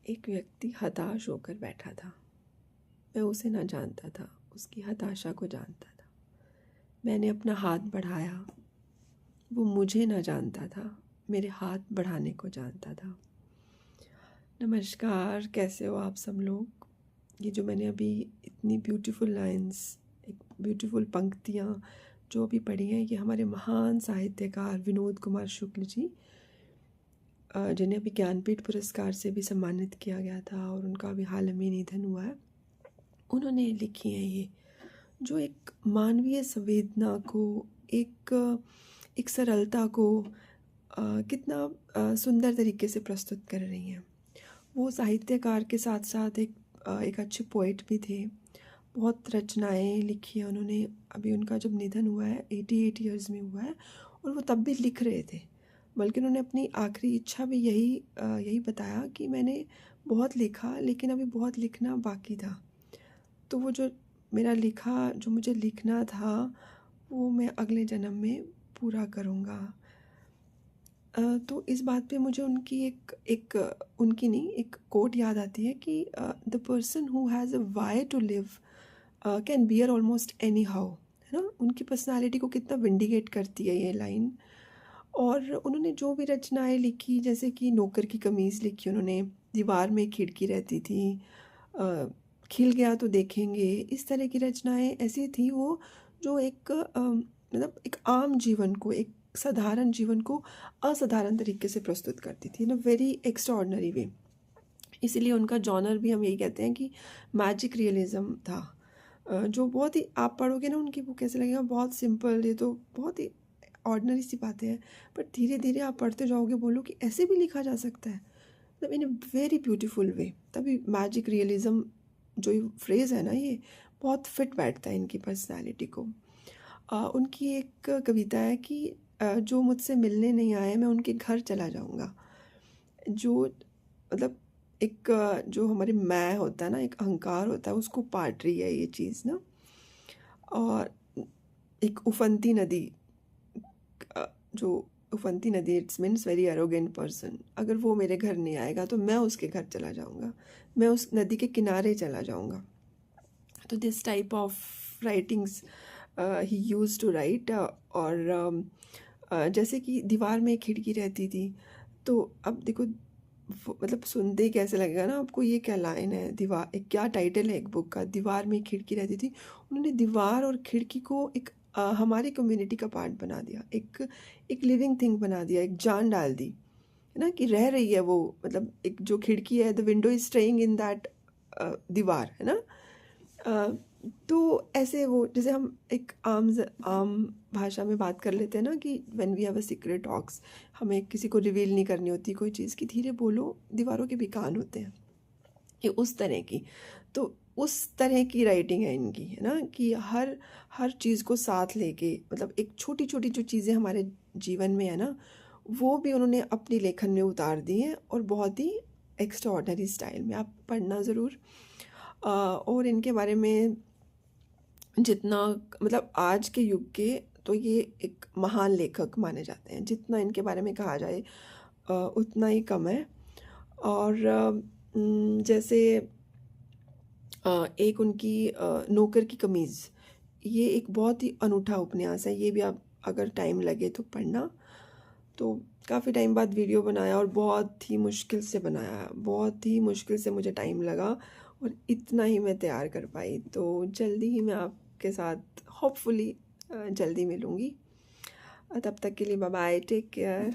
एक व्यक्ति हताश होकर बैठा था। मैं उसे ना जानता था, उसकी हताशा को जानता था। मैंने अपना हाथ बढ़ाया, वो मुझे ना जानता था, मेरे हाथ बढ़ाने को जानता था। नमस्कार, कैसे हो आप सब लोग। ये जो मैंने अभी इतनी ब्यूटीफुल लाइंस, एक ब्यूटीफुल पंक्तियाँ जो अभी पढ़ी हैं, ये हमारे महान साहित्यकार विनोद कुमार शुक्ल जी, जिन्हें अभी ज्ञानपीठ पुरस्कार से भी सम्मानित किया गया था और उनका अभी हाल में निधन हुआ है। उन्होंने लिखी है ये, जो एक मानवीय संवेदना को, एक सरलता को कितना सुंदर तरीके से प्रस्तुत कर रही हैं। वो साहित्यकार के साथ साथ एक अच्छे पोइट भी थे। बहुत रचनाएं लिखी हैं उन्होंने। अभी उनका जब निधन हुआ है 88 ईयर्स में हुआ है, और वो तब भी लिख रहे थे। बल्कि उन्होंने अपनी आखिरी इच्छा भी यही बताया कि मैंने बहुत लिखा, लेकिन अभी बहुत लिखना बाकी था। तो वो जो मेरा लिखा, जो मुझे लिखना था, वो मैं अगले जन्म में पूरा करूँगा। तो इस बात पे मुझे उनकी नहीं, एक कोट याद आती है कि the person who has a why to live can bear almost any how, है ना। उनकी पर्सनालिटी को कितना विंडिकेट करती है ये लाइन। और उन्होंने जो भी रचनाएं लिखी, जैसे कि नौकर की कमीज़ लिखी उन्होंने, दीवार में खिड़की रहती थी, खिल गया तो देखेंगे, इस तरह की रचनाएं ऐसी थी वो, जो मतलब एक आम जीवन को, एक साधारण जीवन को असाधारण तरीके से प्रस्तुत करती थी, इन अ वेरी एक्स्ट्राऑर्डिनरी वे। इसीलिए उनका जॉनर भी हम यही कहते हैं कि मैजिक रियलिज्म था। जो बहुत ही, आप पढ़ोगे ना उनकी बुक, ऐसे लगेगा बहुत सिंपल, ये तो बहुत ही ऑर्डिनरी सी बातें हैं, बट धीरे धीरे आप पढ़ते जाओगे, बोलो कि ऐसे भी लिखा जा सकता है, मतलब इन अ वेरी ब्यूटीफुल वे। तभी मैजिक रियलिज्म जो ये फ्रेज़ है ना, ये बहुत फिट बैठता है इनकी पर्सनालिटी को। उनकी एक कविता है कि जो मुझसे मिलने नहीं आए, मैं उनके घर चला जाऊंगा। जो मतलब जो हमारे मैं होता है ना, एक अहंकार होता है, उसको पाट रही है ये चीज़ ना। और एक उफनती नदी, जो उफनती नदी, it's means very arrogant person. अगर वो मेरे घर नहीं आएगा तो मैं उसके घर चला जाऊंगा, मैं उस नदी के किनारे चला जाऊंगा। तो दिस टाइप ऑफ राइटिंग्स ही यूज टू राइट। और जैसे कि दीवार में एक खिड़की रहती थी, तो अब देखो, मतलब सुनते ही कैसे लगेगा ना आपको, ये क्या लाइन है, दीवार, एक क्या टाइटल है एक बुक का, दीवार में खिड़की रहती थी। उन्होंने दीवार और खिड़की को हमारी कम्युनिटी का पार्ट बना दिया, एक लिविंग थिंग बना दिया, एक जान डाल दी, है ना, कि रह रही है वो। मतलब एक जो खिड़की है, the window is staying in that दीवार, है ना। तो ऐसे वो, जैसे हम एक आम भाषा में बात कर लेते हैं ना, कि when we have a secret talks, हमें किसी को रिवील नहीं करनी होती कोई चीज़, की धीरे बोलो, दीवारों के भी कान होते हैं, ये उस तरह की। तो उस तरह की राइटिंग है इनकी, है ना, कि हर हर चीज़ को साथ लेके, मतलब एक छोटी छोटी जो चीज़ें हमारे जीवन में है ना, वो भी उन्होंने अपनी लेखन में उतार दी हैं, और बहुत ही एक्स्ट्रा ऑर्डनरी स्टाइल में। आप पढ़ना ज़रूर। और इनके बारे में जितना, मतलब आज के युग के, तो ये एक महान लेखक माने जाते हैं। जितना इनके बारे में कहा जाए उतना ही कम है। और जैसे एक उनकी नौकर की कमीज़, ये एक बहुत ही अनूठा उपन्यास है। ये भी आप अगर टाइम लगे तो पढ़ना। तो काफ़ी टाइम बाद वीडियो बनाया, और बहुत ही मुश्किल से बनाया, बहुत ही मुश्किल से मुझे टाइम लगा, और इतना ही मैं तैयार कर पाई। तो जल्दी ही मैं आपके साथ होपफुली जल्दी मिलूँगी। तब तक के लिए बाय बाय, टेक केयर।